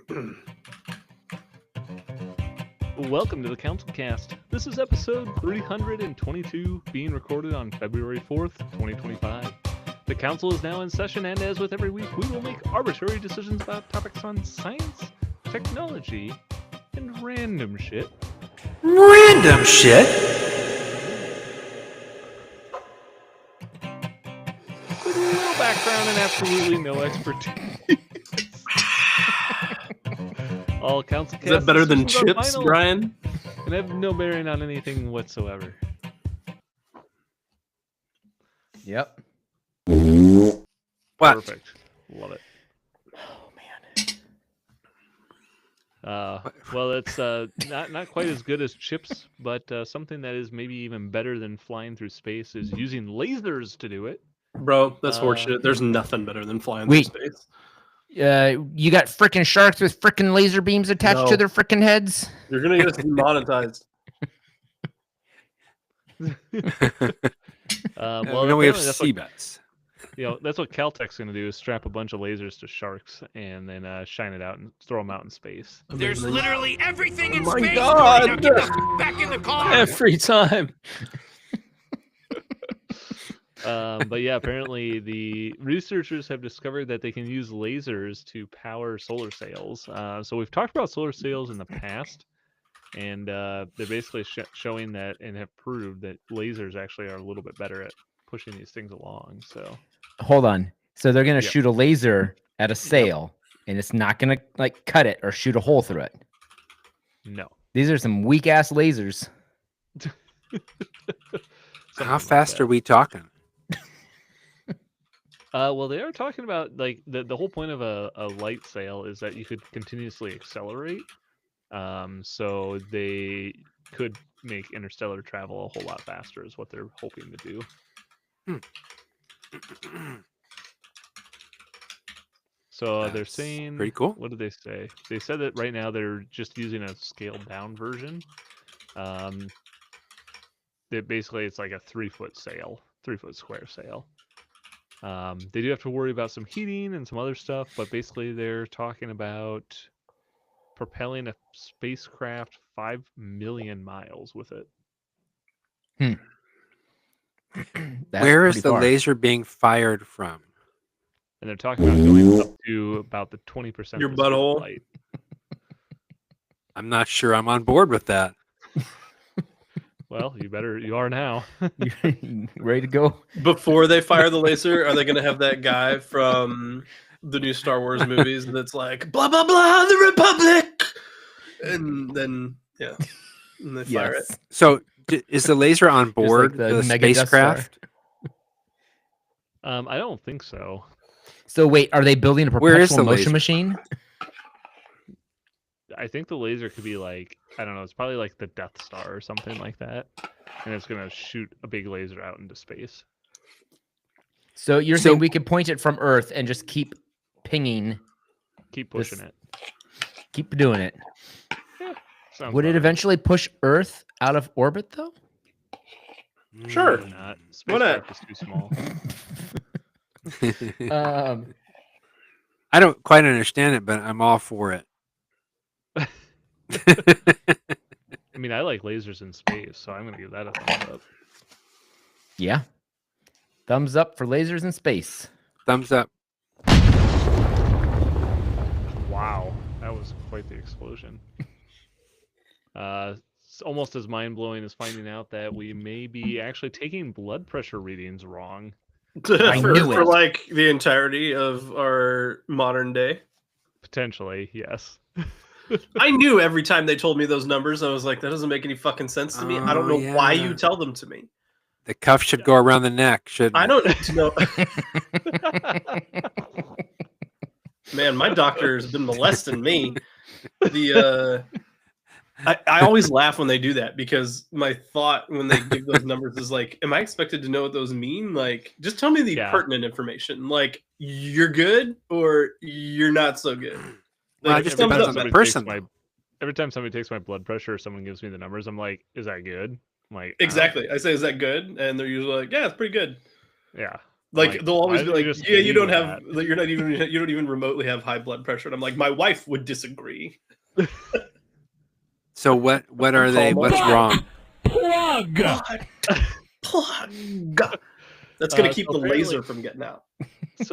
Welcome to the CouncilCast. This is episode 322, being recorded on February 4th, 2025. The Council is now in session, and as with every week, we will make arbitrary decisions about topics on science, technology, and random shit. Random shit? With a little background and absolutely no expertise. All CouncilCast Is that better than decisions are chips, final Brian? and have no bearing on anything whatsoever. Yep. What? Perfect. Love it. Oh man. Well, it's not quite as good as chips, but something that is maybe even better than flying through space is using lasers to do it. Bro, that's horseshit. There's nothing better than flying Wait. through space. You got frickin' sharks with frickin' laser beams attached No. to their frickin' heads? You're gonna get us demonetized. Well, we have apparently that's sea what, bets. that's what Caltech's going to do is strap a bunch of lasers to sharks and then shine it out and throw them out in space. There's Amazing. literally everything in Oh my space. God. Now get the back in the car. Every time. But yeah, apparently the researchers have discovered that they can use lasers to power solar sails. So we've talked about solar sails in the past, and they're basically showing that and have proved that lasers actually are a little bit better at pushing these things along. So Hold on. So they're gonna Yep. shoot a laser at a sail, and it's not gonna like cut it or shoot a hole through it. no. These are some weak ass lasers. How fast are we talking? Well, they are talking about like the whole point of a light sail is that you could continuously accelerate. So they could make interstellar travel a whole lot faster is what they're hoping to do. So they're That's saying pretty cool. What did they say? They said that right now they're just using a scaled down version. That basically it's like a 3-foot sail, 3-foot square sail. They do have to worry about some heating and some other stuff, but basically they're talking about propelling a spacecraft 5 million miles with it. That's Where is pretty the far. laser being fired from? And they're talking about going up to about the 20% Your of the speed of butthole? light. I'm not sure I'm on board with that. Well, you are now. You ready to go? Before they fire the laser, are they gonna have that guy from the new Star Wars movies that's like blah blah blah the Republic, and then and they fire it. Yes. So is the laser on board the the Mega Death Star. spacecraft? I don't think so. So wait, are they building a Where is perpetual the motion laser? machine? I think the laser could be like, I don't know, it's probably like the Death Star or something like that. And it's going to shoot a big laser out into space. So you're So- saying we could point it from Earth and just keep pinging, Keep pushing This- it. keep doing it. Sounds Would it about right. eventually push Earth out of orbit though? Sure. Probably not. Why not? Spacecraft is too small. I don't quite understand it, but I'm all for it. I mean, I like lasers in space, so I'm going to give that a thumbs up. Yeah. Thumbs up for lasers in space. Thumbs up. Wow, that was quite the explosion. It's almost as mind-blowing as finding out that we may be actually taking blood pressure readings wrong. I for, knew for it. like the entirety of our modern day. Potentially, yes. I knew every time they told me those numbers, I was like, that doesn't make any fucking sense to me. I don't Oh, know why yeah. you tell them to me. The cuff should go around the neck, shouldn't I it? don't need to know. Man, my doctor has been molesting me. I always laugh when they do that because my thought when they give those numbers is like, am I expected to know what those mean? Like, just tell me the Yeah. pertinent information. Like, you're good or you're not so good. Well, Like, it just thumbs depends up, on the man. person. Every time somebody takes my blood pressure or someone gives me the numbers, I'm like, is that good? I'm like, Exactly. I say, is that good? And they're usually like, yeah, it's pretty good. Yeah. Like they'll always why be didn't you like, just "Yeah, you leave don't with have, like, you don't even remotely have high blood pressure." And I'm like, "My wife would disagree." So what are they? Call What's my- wrong? Plug. Plug. That's gonna keep so the apparently- laser from getting out.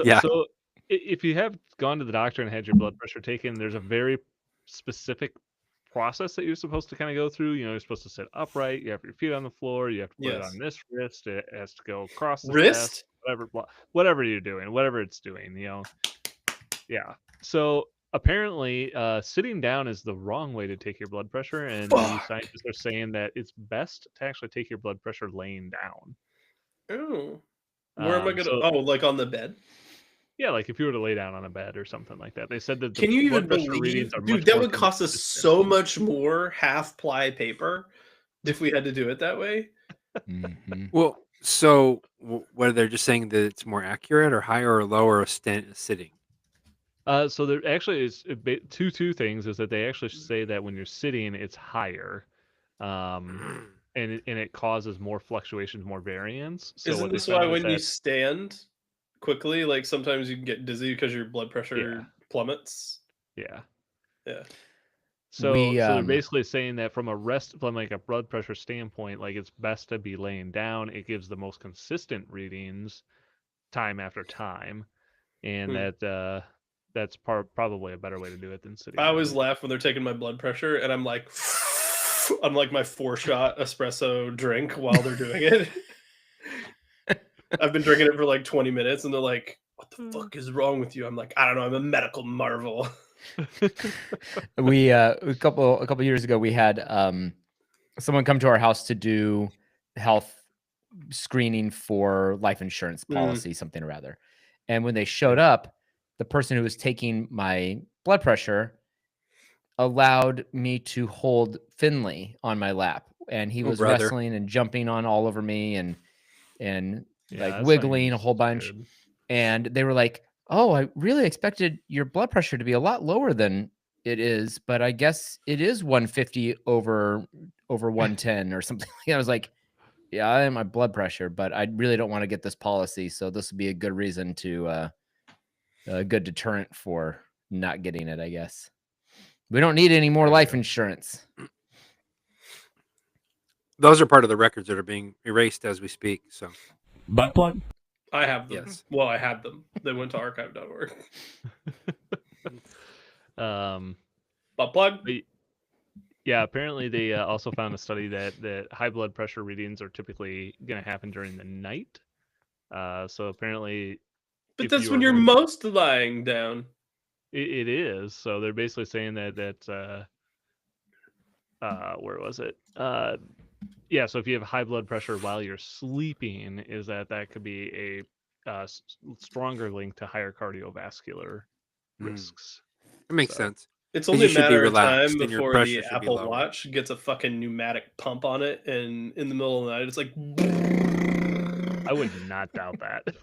Yeah. So if you have gone to the doctor and had your blood pressure taken, there's a very specific process that you're supposed to kind of go through. You know, you're supposed to sit upright. You have your feet on the floor. You have to put it Yes. on this wrist. It has to go across the Wrist? chest. Whatever you're doing, whatever it's doing. Yeah. So apparently, sitting down is the wrong way to take your blood pressure, and the Fuck. scientists are saying that it's best to actually take your blood pressure laying down. Oh. Where am I gonna? So- like on the bed? Yeah, like if you were to lay down on a bed or something like that. They said that the Can you even blood pressure believe, readings are dude? much That more would cost us consistent. so much more half-ply paper if we had to do it that way. Mhm. Well, so what they're just saying that it's more accurate or higher or lower sitting? So there actually is two things. Is that they actually say that when you're sitting, it's higher, and it causes more fluctuations, more variance. So Isn't what they this why found is when you that stand quickly, like sometimes you can get dizzy because your blood pressure plummets? yeah. Yeah. So We, they're basically saying that from like a blood pressure standpoint, like it's best to be laying down. It gives the most consistent readings time after time, and that's probably a better way to do it than sitting I always down. laugh when they're taking my blood pressure and I'm like, I'm like my 4-shot espresso drink while they're doing it. I've been drinking it for like 20 minutes and they're like, "What the fuck is wrong with you?" I'm like, "I don't know. I'm a medical marvel." We a couple years ago we had someone come to our house to do health screening for life insurance policy, something or other. And when they showed up, the person who was taking my blood pressure allowed me to hold Finley on my lap, and he was brother. wrestling and jumping on all over me and Yeah, like that wiggling a sounds whole bunch. good. And they were like, "Oh, I really expected your blood pressure to be a lot lower than it is, but I guess it is 150 over 110 or something." I was like, "Yeah, I am my blood pressure, but I really don't want to get this policy, so this would be a good reason to a good deterrent for not getting it, I guess. We don't need any more life insurance." Those are part of the records that are being erased as we speak. So Butt plug. I have them. Yes. Well, I had them. They went to archive.org. Butt plug? But yeah, apparently they also found a study that high blood pressure readings are typically going to happen during the night. So apparently, But if that's you when are you're going- most lying down. it is. So they're basically saying that where was it? Yeah. So if you have high blood pressure while you're sleeping, is that could be a stronger link to higher cardiovascular risks. it makes So- sense. It's 'Cause only you a should be matter of relaxed time and your before pressure the should be Apple lower. Watch gets a fucking pneumatic pump on it, and in the middle of the night, it's like, I would not doubt that.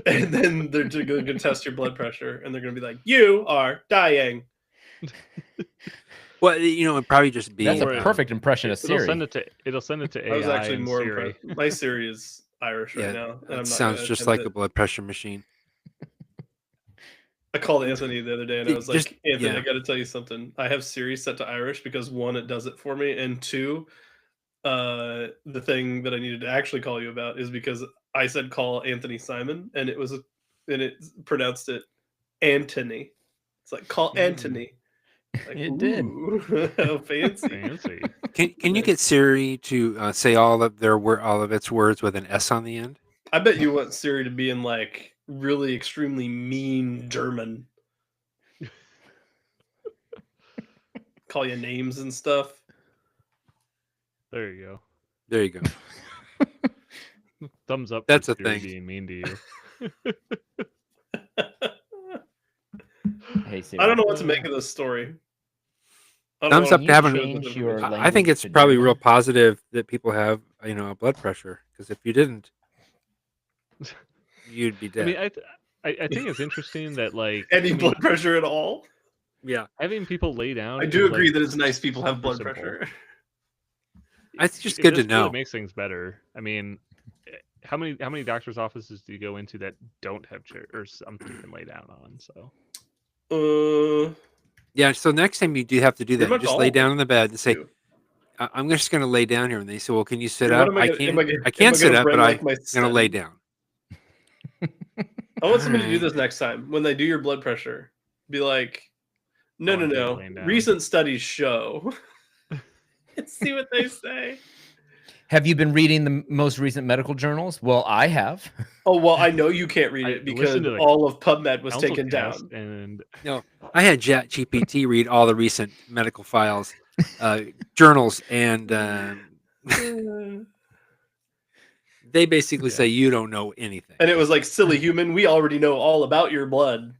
and then they're going to test your blood pressure, and they're going to be like, "You are dying." Well, it'd probably just be. That's a Or- perfect impression of It'll Siri. send it to AI. I was actually and more Siri. impressed. My Siri is Irish Yeah, right now, and I'm that not sounds gonna just attempt like it. a blood pressure machine. I called Anthony the other day and I was like, Just- "Anthony, yeah. I got to tell you something. I have Siri set to Irish because one, it does it for me, and two, the thing that I needed to actually call you about is because I said call Anthony Simon, and it pronounced it Anthony. It's like call Anthony. Like, It did. "Ooh, how fancy." Fancy. Can you get Siri to say all of its words with an S on the end? I bet you want Siri to be in like really extremely mean German. Call you names and stuff. There you There you go. go. Thumbs up. That's for a Siri thing. being mean to you. Hey, Siri. I don't know what to make of this story. I don't Thumbs know up what to having- show this Change your information. I think it's language to probably German? real positive that people have a blood pressure, because if you didn't, you'd be I dead. mean, I think it's interesting that like Any I mean, blood pressure at all? Yeah, having people lay down. I do is, agree like, that it's nice people have super blood simple. pressure. it's just It good to just really know. makes things better. I mean, how many doctors' offices do you go into that don't have chair or something you can lay down on? So Yeah. So next time you do have to do Pretty that, you much just all lay of them down on the bed and say, do. I'm just going to lay down here. And they say, well, can you sit What up? am I I gonna? can't. I Am can't I sit gonna up, bring but like I'm my going to lay stem? down. I want somebody to do Alright. this next time when they do your blood pressure. Be like, I no, want Dave laying down. recent studies show. Let's see what they say. Have you been reading the most recent medical journals? Well, I have. Oh well, I know you can't read I it because listened to the all of PubMed was taken CouncilCast, down. and No, I had ChatGPT read all the recent medical files, journals, and they basically Yeah. say you don't know anything. And it was like, silly human, we already know all about your blood.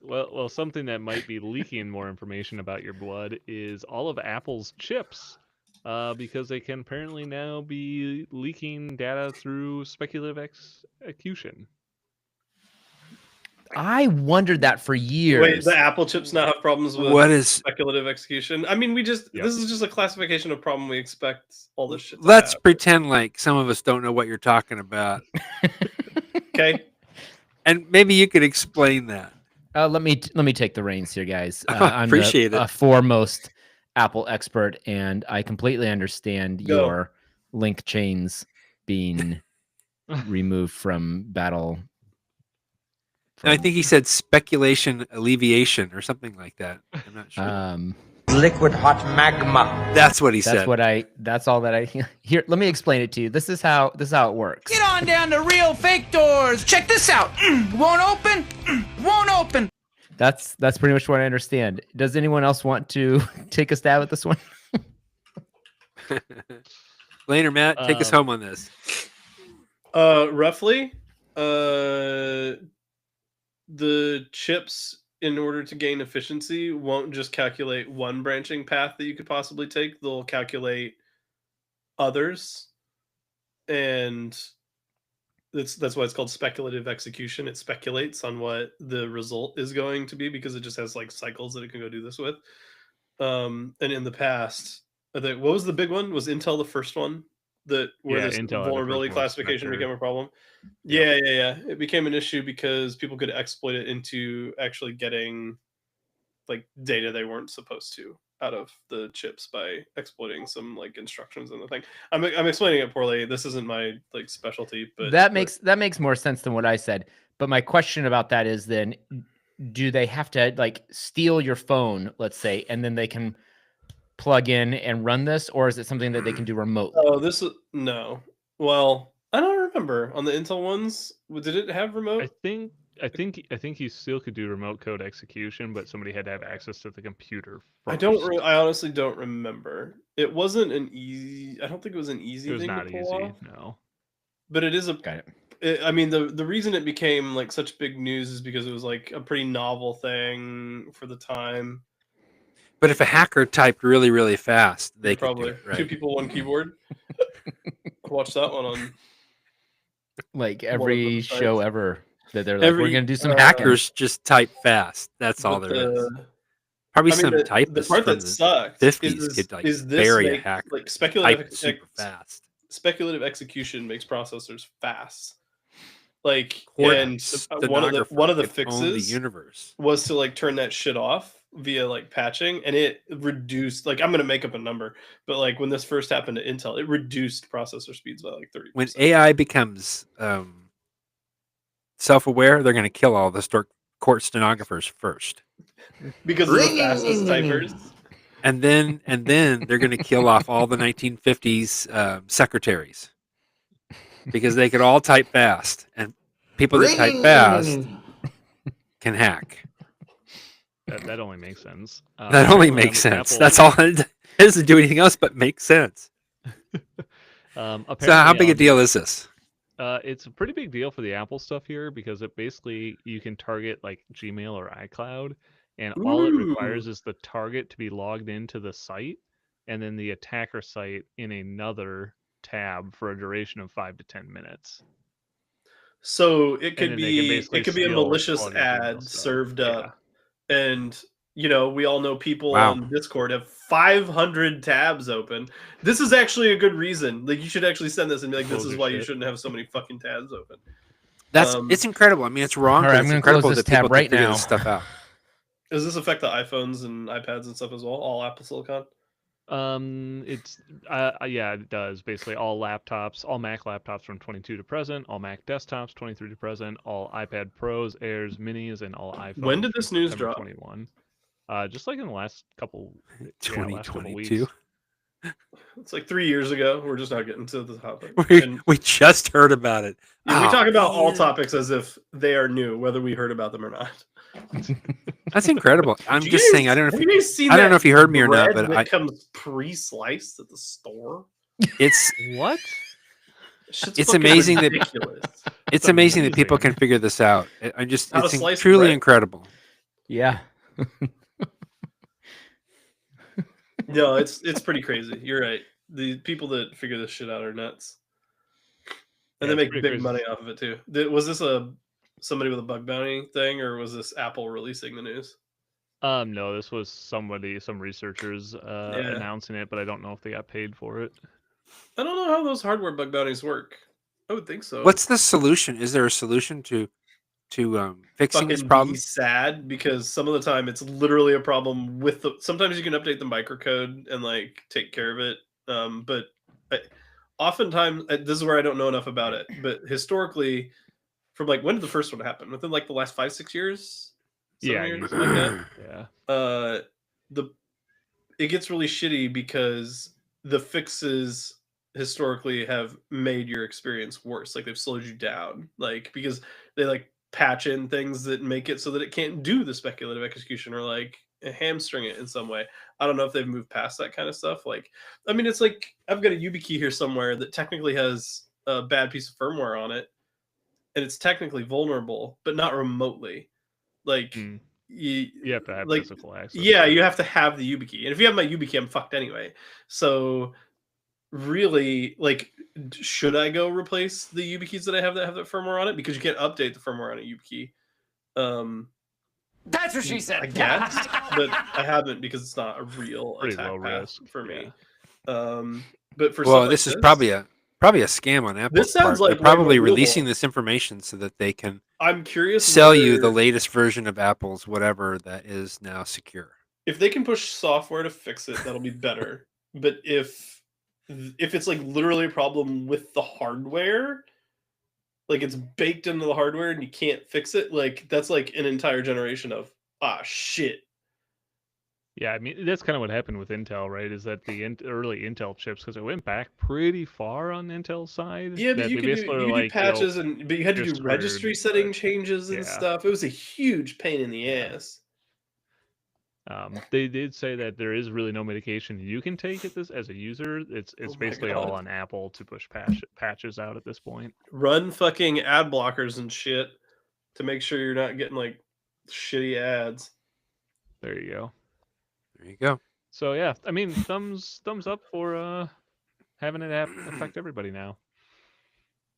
Well, something that might be leaking more information about your blood is all of Apple's chips, because they can apparently now be leaking data through speculative execution. I wondered that for Wait, years. the Apple chips now have problems with What is? speculative execution? I mean, Yep. this is just a classification of problem we expect all this shit to Let's have. pretend like some of us don't know what you're talking about, Okay. and maybe you could explain that. Let me take the reins here, guys. I'm Appreciate the it. foremost Apple expert, and I completely understand Go. your link chains being removed from battle. And I think he said speculation alleviation or something like that. I'm not sure. Liquid hot magma. That's what he said. That's all that I here. Let me explain it to you. This is how it works. Get on down to Real Fake Doors. Check this out. Won't open. Won't open. That's pretty much what I understand. Does anyone else want to take a stab at this one? Lane or Matt, take us home on this. Roughly, the chips, in order to gain efficiency, won't just calculate one branching path that you could possibly take. They'll calculate others, and that's why it's called speculative execution. It speculates on what the result is going to be because it just has like cycles that it can go do this with. And in the past, what was the big one? Was Intel the first one where this Intel had the first vulnerability one, classification Spectre. became a problem? Yep. Yeah. It became an issue because people could exploit it into actually getting like data they weren't supposed to out of the chips by exploiting some like instructions in the thing. I'm explaining it poorly. This isn't my like specialty, but that makes more sense than what I said. But my question about that is then, do they have to like steal your phone, let's say, and then they can plug in and run this, or is it something that they can do remotely? Oh, no. Well, I don't remember on the Intel ones. Did it have remote? I think you still could do remote code execution, but somebody had to have access to the computer first. I honestly don't remember. It wasn't an easy. I don't think it was an easy It was thing not to pull easy. off. No. But it is Got it. I mean, the reason it became like such big news is because it was like a pretty novel thing for the time. But if a hacker typed really, really fast, they could Probably do it, right? 2 people, 1 keyboard. Watch that one on Like one of every the show sites. ever that they're like, we're gonna do some hacking. Hackers just type fast. That's all But there is. Probably I mean, some the typists part from that the sucks 50s could like is bury a make, hacker. like Type super fast. speculative execution makes processors fast. Like, Quartz and one of the could own the fixes universe. was to like turn that shit off via like patching, and it reduced, like, I'm gonna make up a number, but like when this first happened to Intel, it reduced processor speeds by like 30%. When AI becomes self-aware, they're going to kill all the court stenographers first, because they're the fastest typers. and then they're going to kill off all the 1950s secretaries because they could all type fast, and people that type fast can hack. That only makes sense. That only makes sense. That's all. It doesn't do anything else but make sense. So how big a deal is this? It's a pretty big deal for the Apple stuff here because it basically you can target like Gmail or iCloud, and all it requires is the target to be logged into the site, and then the attacker site in another tab for a duration of 5 to 10 minutes. So it could then they can be basically a steal malicious all your Gmail ad stuff. served up, and you know, we all know people Wow. on Discord have 500 tabs open. This is actually a good reason. Like, you should actually send this and be like, this Close is your why you shit. shouldn't have so many fucking tabs open. It's incredible. I mean, it's wrong, All right, but I'm it's gonna close incredible this that people tab right can figure now. this stuff out. Does this affect the iPhones and iPads and stuff as well? All Apple Silicon? It's yeah, it does. Basically, all laptops, all Mac laptops from 22 to present, all Mac desktops 23 to present, all iPad Pros, Airs, Minis, and all iPhones. When did from this news September drop? 21. Just like in the last couple, last couple 2022. weeks. It's like 3 years ago. We're just not getting to the topic. We just heard about it. Yeah, we Oh, talk about all man. topics as if they are new, whether we heard about them or not. That's incredible. I'm Do you just guys- saying. I don't know have if you guys seen I don't that know if you heard me or not, bread but that comes pre-sliced at the store. it's What? Shit's It's fucking amazing that- ridiculous. it's amazing that people amazing. can figure this out. I just How to it's slice truly bread. incredible. Yeah. No, it's pretty crazy. You're right. The people that figure this shit out are nuts, and Yeah, they it's make pretty big crazy. money off of it too. Was this somebody with a bug bounty thing, or was this Apple releasing the news? No, this was some researchers announcing it, but I don't know if they got paid for it. I don't know how those hardware bug bounties work. I would think so. What's the solution? Is there a solution to fixing this fucking problem? be sad because some of the time it's literally a problem with the. Sometimes you can update the microcode and like take care of it, but oftentimes this is where I don't know enough about it. But historically, from like when did the first one happen? Within like the last 5-6 years, 7 Yeah, years, usually. something like Yeah. that. It gets really shitty because the fixes historically have made your experience worse. Like they've slowed you down, like because they like patch in things that make it so that it can't do the speculative execution or like hamstring it in some way. I don't know if they've moved past that kind of stuff. Like, I mean, it's like I've got a YubiKey here somewhere that technically has a bad piece of firmware on it, and it's technically vulnerable, but not remotely. Like Mm. you have to have like, physical access. yeah, you have to have the YubiKey, and if you have my YubiKey, I'm fucked anyway. So really, like, should I go replace the YubiKeys that I have that firmware on it, because you can't update the firmware on a YubiKey? That's what she I said. guess, but I haven't because it's not a real Pretty attack low path risk for me. yeah. But for Well, stuff this like is probably a scam on Apple's sounds part. like They're way probably more releasing doable. this information so that they can I'm curious sell you the whether- latest version of Apple's whatever that is now secure. if they can push software to fix it, that'll be better. But if it's like literally a problem with the hardware, like it's baked into the hardware and you can't fix it, like that's like an entire generation of shit. Yeah, I mean that's kind of what happened with Intel, right? Is that the early Intel chips, because it went back pretty far on Intel's side. Yeah, but that you they could do, basically you were could do like, "Yo, patches, but you had to you're do registry screwed," setting but changes and yeah. stuff. It was a huge pain in the Yeah. ass. They did say that there is really no medication you can take at this as a user. It's Oh my basically God. all on Apple to push patches out at this point. Run fucking ad blockers and shit to make sure you're not getting like shitty ads. There you go. There you go. So yeah, I mean thumbs up for having it affect everybody now.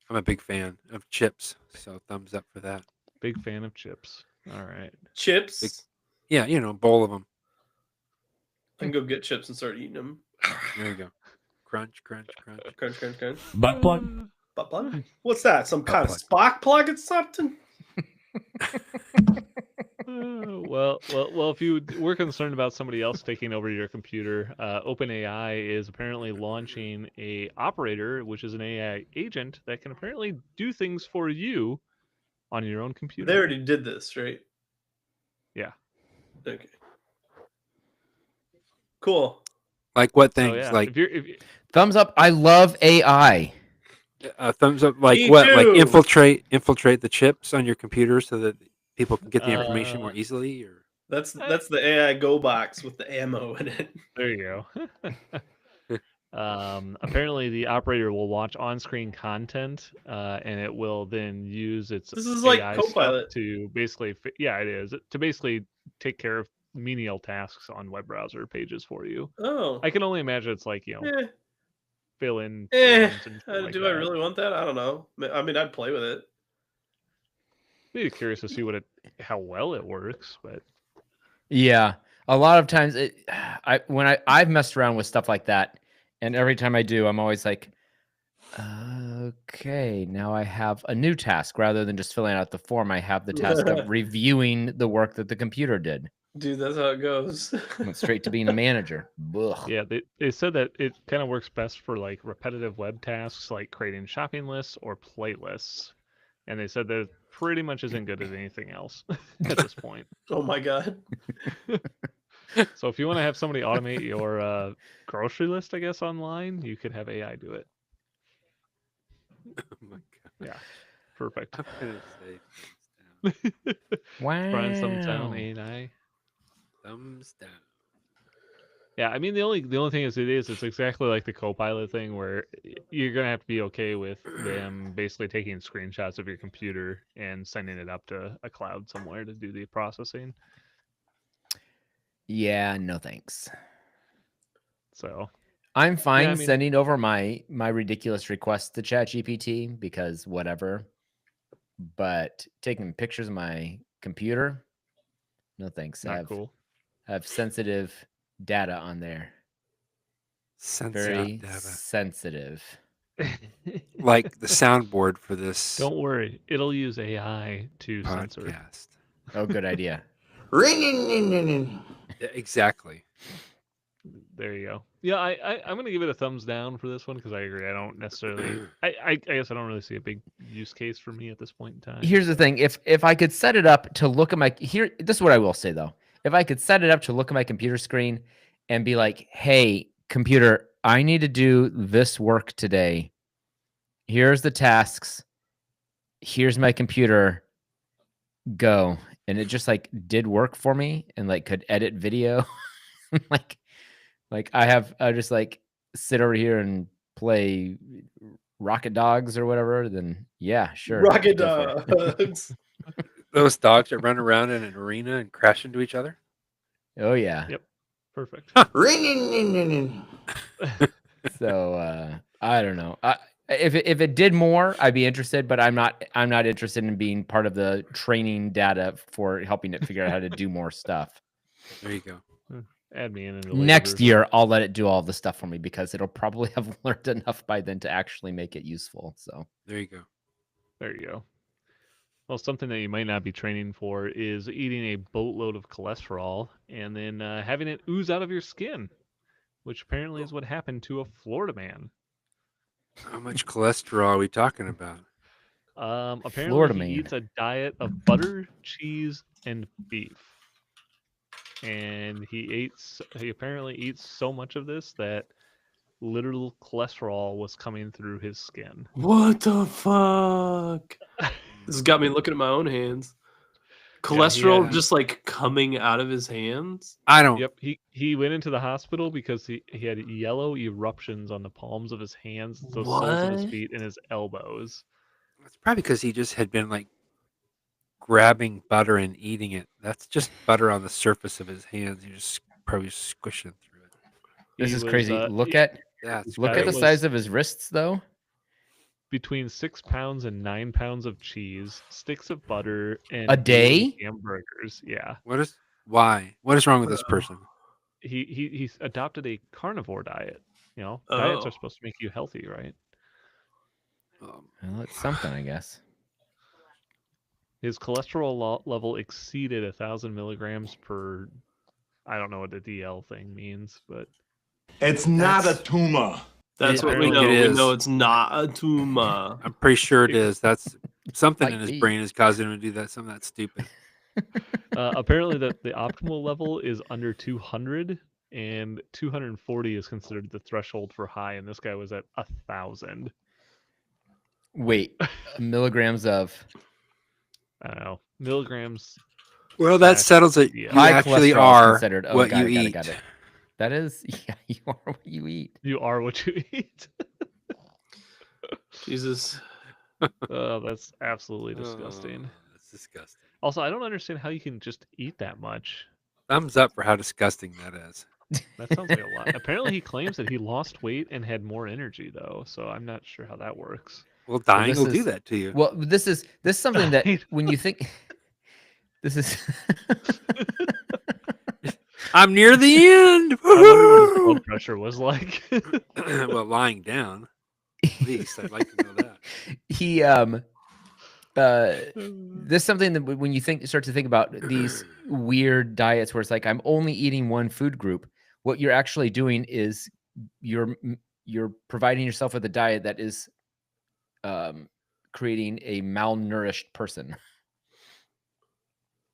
I'm a big fan of chips, so thumbs up for that. Big fan of chips. All right. Chips. Yeah, a bowl of them. I can go get chips and start eating them. There you go. Crunch, crunch, crunch. Crunch, crunch, crunch. Butt plug. Butt plug? What's that? Some kind of plug. spark plug or something? Well. If you were concerned about somebody else taking over your computer, OpenAI is apparently launching a operator, which is an AI agent that can apparently do things for you on your own computer. They already did this, right? Yeah. Okay. Cool. Like what So, things? yeah, Like if Thumbs up. I love AI. thumbs up. Like Me what? Like too. infiltrate the chips on your computer so that people can get the information more easily. Or That's the AI Go box with the ammo in it. There you go. Apparently, the operator will watch on-screen content, and it will then use its This is like AI Copilot. stuff to basically, it is to basically take care of menial tasks on web browser pages for you. Oh. I can only imagine it's like Eh. fill in. Eh. forms and shit like Do I that. really want that? I don't know. I mean, I'd play with it. Maybe curious to see how well it works, but Yeah. A lot of times, I've messed around with stuff like that, and every time I do, I'm always like, okay, now I have a new task rather than just filling out the form. I have the task of reviewing the work that the computer did. Dude, that's how it goes. Went straight to being a manager. Ugh. Yeah, they said that it kind of works best for like repetitive web tasks like creating shopping lists or playlists. And they said that it pretty much isn't good at anything else at this point. Oh my god. So if you want to have somebody automate your grocery list, I guess, online, you could have AI do it. Oh my god. Yeah, perfect. I'm gonna say Wow. Brian, thumbs down, AI. thumbs down. Yeah, I mean the only thing is it's exactly like the Copilot thing where you're gonna have to be okay with them basically taking screenshots of your computer and sending it up to a cloud somewhere to do the processing. Yeah, no thanks. So I'm fine I mean- sending over my ridiculous requests to ChatGPT because whatever. But taking pictures of my computer, no thanks. not cool. Have sensitive data on there. Very Sensitive data. sensitive. Like the soundboard for this Don't worry, it'll use AI to censor it. podcast. Oh, good idea. Yeah, exactly. There you go. Yeah, I'm gonna give it a thumbs down for this one because I agree. I don't necessarily. I guess I don't really see a big use case for me at this point in time. Here's the thing: if I could set it up to look at this is what I will say though. If I could set it up to look at my computer screen and be like, "Hey, computer, I need to do this work today. Here's the tasks. Here's my computer. Go." And it just like did work for me and like could edit video. like I just like sit over here and play Rocket Dogs or whatever, then yeah, sure. Rocket go for it. dogs. Those dogs that run around in an arena and crash into each other. Oh yeah. Yep. Perfect. So I don't know. If it did more, I'd be interested, but I'm not interested in being part of the training data for helping it figure out how to do more stuff. There you go. Add me in a later Next version. year, I'll let it do all the stuff for me because it'll probably have learned enough by then to actually make it useful. So There you go. There you go. Well, something that you might not be training for is eating a boatload of cholesterol and then having it ooze out of your skin, which apparently is what happened to a Florida man. How much cholesterol are we talking about? Apparently Florida he man. eats a diet of butter, cheese, and beef. And he apparently eats so much of this that literal cholesterol was coming through his skin. What the fuck? This has got me looking at my own hands. Cholesterol Yeah. just like coming out of his hands. I don't. Yep, he went into the hospital because he had yellow eruptions on the palms of his hands, the soles of his What? feet, and his elbows. It's probably because he just had been like grabbing butter and eating it. That's just butter on the surface of his hands. You're just probably squishing through it. this He is was, crazy. Look he- at That's guy the was- size of his wrists, though. Between 6 pounds and 9 pounds of cheese, sticks of butter, and A day? daily hamburgers. Yeah, why? What is wrong with this person? he adopted a carnivore diet. You know, diets Oh. are supposed to make you healthy, right? Well, it's something, I guess. His cholesterol level exceeded 1,000 milligrams per. I don't know what the DL thing means, but It's not a tumor. That's I what don't we think know. it We is. know it's not a tumor. I'm pretty sure it is. That's something Might in his be. brain is causing him to do that. Something that's stupid. apparently the optimal level is under 200, and 240 is considered the threshold for high, and this guy was at 1,000. Wait, milligrams of I don't know, milligrams. Well, that Slash settles it. yeah. You high actually cholesterol is are considered. Oh, what got you it, got eat. it, got it. That is, yeah, you are what you eat. You are what you eat. Jesus. Oh, that's absolutely disgusting. Oh, that's disgusting. Also, I don't understand how you can just eat that much. Thumbs up for how disgusting that is. That sounds like a lot. Apparently, he claims that he lost weight and had more energy, though. So I'm not sure how that works. Well, dying this will do is- that to you. Well, this is something that Right. when you think this is I'm near the end. I wonder what his blood pressure was like. Well, lying down. At least I'd like to know that. He this is something that when you start to think about these weird diets where it's like I'm only eating one food group, what you're actually doing is you're providing yourself with a diet that is creating a malnourished person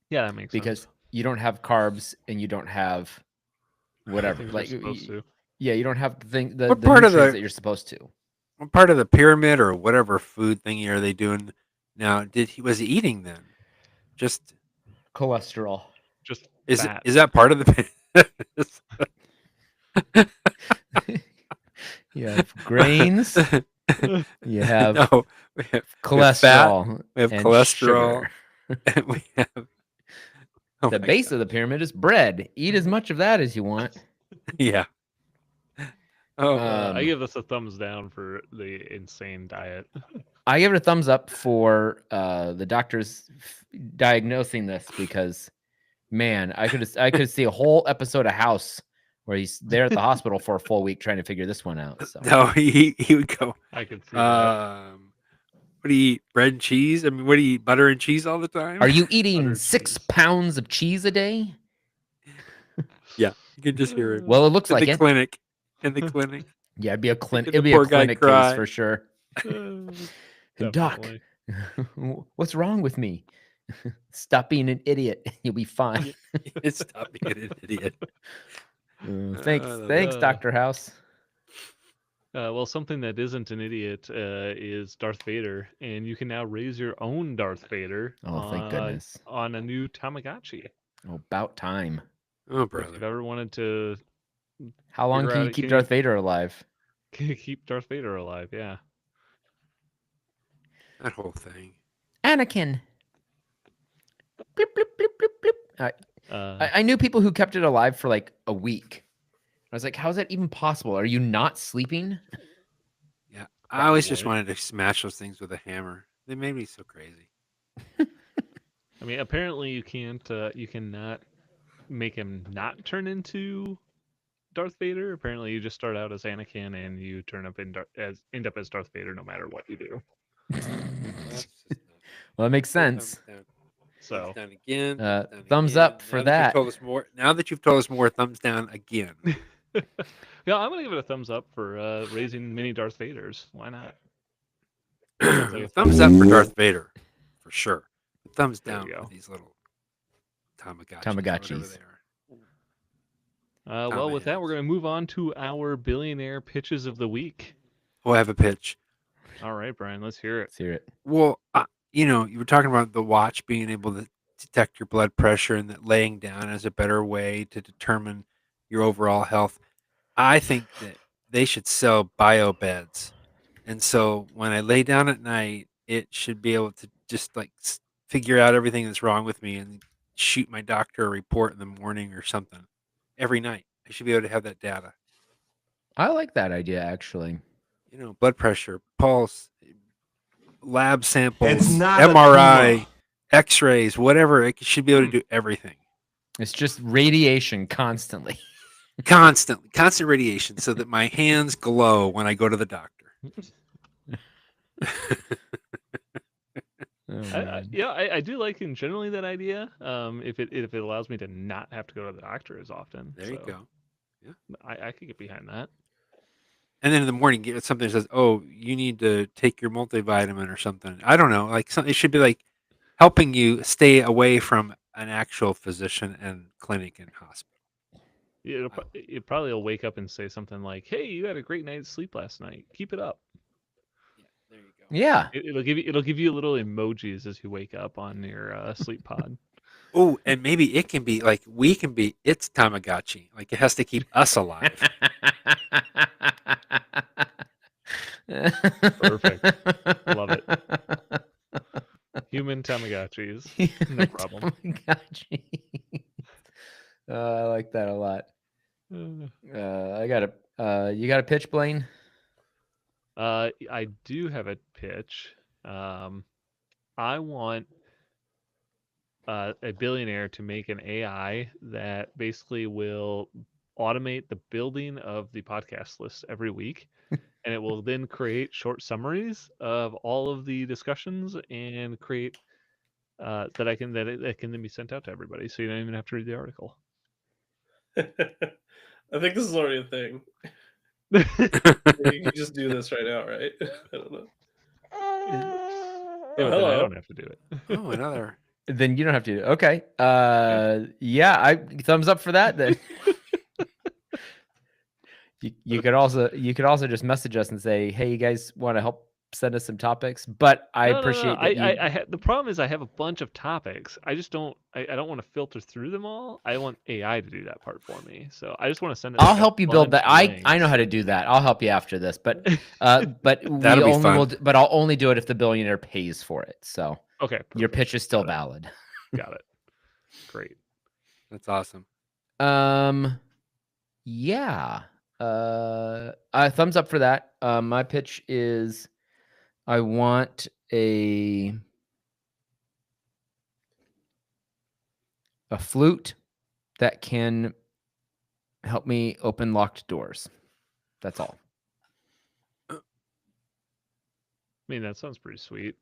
Yeah, that makes because sense. you don't have carbs and you don't have whatever. Things Like you're supposed to. yeah, you don't have the What part of nutrients the- that you're supposed to. What part of the pyramid or whatever food thingy are they doing now? Was he eating then? Just Cholesterol. Just is fat. that part of the? You have grains. You have No, we have cholesterol. we have and cholesterol. sugar. And we have The base of the pyramid is bread. Eat as much of that as you want. yeah. Oh, I give this a thumbs down for the insane diet. I give it a thumbs up for the doctors diagnosing this because, man, I could see a whole episode of House where he's there at the hospital for a full week trying to figure this one out. So no, he would go. I could see that. What do you eat? Bread and cheese? I mean, what do you eat? Butter and cheese all the time? are you Butter eating and 6 cheese. pounds of cheese a day? Yeah, you can just hear it. Well, it looks In like the it. clinic. In the clinic. Yeah, it'd be a clinic. the It'd be poor a guy clinic case cry. for sure. Doc, Definitely. what's wrong with me? Stop being an idiot. You'll be fine. Stop being an idiot. Thanks, Dr. House. Well, something that isn't an idiot is Darth Vader, and you can now raise your own Darth Vader. Oh, thank goodness. On a new Tamagotchi. Oh, about time. Oh, If brother. you've ever wanted to How long Figure can out you it, keep can Darth you- Vader alive? keep Darth Vader alive, yeah. That whole thing. Anakin. Bloop, bloop, bloop, bloop, bloop. I knew people who kept it alive for like a week. I was like, how is that even possible? Are you not sleeping? Yeah. I always just Probably. wanted to smash those things with a hammer. They made me so crazy. I mean, apparently you cannot make him not turn into Darth Vader. Apparently, you just start out as Anakin and you end up as Darth Vader no matter what you do. That's just nuts. Well, that makes sense. Thumbs down. So Thumbs down again. Thumbs up for Now that. You've told us more. Now that you've told us more, thumbs down again. yeah, I'm gonna give it a thumbs up for raising mini Darth Vaders. Why not? Thumbs up for Darth Vader, for sure. Thumbs There down you for go. these little Tamagotchis. Tamagotchis. Whatever they are. Well, with that, hands. we're gonna move on to our billionaire pitches of the week. Oh, I have a pitch. All right, Brian, let's hear it. Let's hear it. Well, you were talking about the watch being able to detect your blood pressure and that laying down is a better way to determine your overall health. I think that they should sell bio beds. And so when I lay down at night, it should be able to just like figure out everything that's wrong with me and shoot my doctor a report in the morning or something every night. I should be able to have that data. I like that idea, actually. Blood pressure, pulse, lab samples, It's not a MRI, tumor. X-rays, whatever. It should be able to do everything. It's just radiation constantly. Constant radiation so that my hands glow when I go to the doctor. Oh, man. I do like in generally that idea. If it allows me to not have to go to the doctor as often. There you So go. I could get behind that. And then in the morning, get something that says, "Oh, you need to take your multivitamin or something." I don't know. Like it should be like helping you stay away from an actual physician and clinic and hospital. Yeah, it probably will wake up and say something like, "Hey, you had a great night's sleep last night. Keep it up." Yeah, there you go. Yeah. It'll give you little emojis as you wake up on your sleep pod. Oh, and maybe it can be like we can be its Tamagotchi. Like it has to keep us alive. Perfect. Love it. Human Tamagotchis. No problem. Tamagotchi. I like that a lot. I got you got a pitch, Blaine? I do have a pitch. I want a billionaire to make an AI that basically will automate the building of the podcast list every week. And it will then create short summaries of all of the discussions and create that can then be sent out to everybody, so you don't even have to read the article. I think this is already a thing. You can just do this right now, right? I don't know. Yeah, but then I hello. don't have to do it. Oh, another. Then you don't have to. Okay. Yeah. I thumbs up for that. Then you could also just message us and say, hey, you guys want to help send us some topics? But I appreciate that. The problem is I have a bunch of topics. I just don't. I don't want to filter through them all. I want AI to do that part for me. So I just want to send it. I'll like, help you build that. bunch of I know how to links. do that. I'll help you after this. But but we That'll be only fun. will. But I'll only do it if the billionaire pays for it. So Okay. your perfect. pitch is still valid. Got it. Great. That's awesome. Yeah. Thumbs up for that. My pitch is I want a flute that can help me open locked doors. That's all. I mean, that sounds pretty sweet.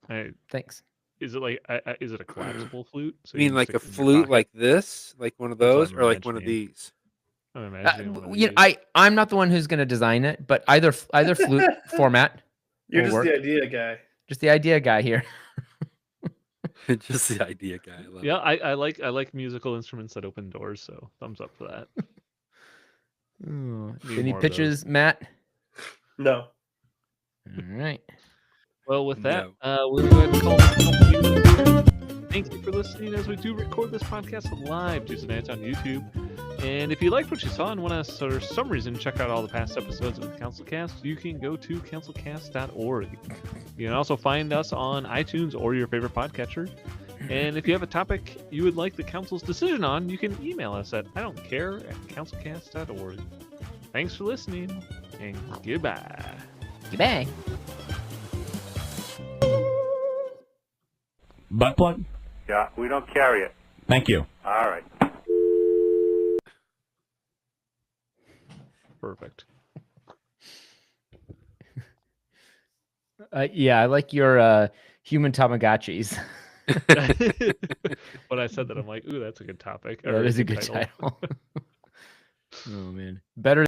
Thanks. Is it like is it a collapsible flute? So You mean can like stick a it in your flute pocket? like this? Like one of That's what those? I'm Or like one of imagining. these? I'm imagining one of You know, these. I'm not the one who's going to design it, but either flute format. You're will just work. the idea guy. Just the idea guy here. Just the idea guy. I love Yeah, it. I like musical instruments that open doors, so thumbs up for that. Need Any more of pitches, Matt? No. All right. Well, with that, No. we'll go ahead and call it. Thank you for listening as we do record this podcast live Tuesday nights on YouTube. And if you liked what you saw and want to, for some reason, check out all the past episodes of the CouncilCast, you can go to councilcast.org. You can also find us on iTunes or your favorite podcatcher. And if you have a topic you would like the council's decision on, you can email us at idon'tcare@councilcast.org. Thanks for listening, and goodbye. Goodbye. Butt plug? Yeah, we don't carry it. Thank you. All right. Perfect. Yeah, I like your human Tamagotchis. When I said that, I'm like, ooh, that's a good topic. That is a good title. Oh man, better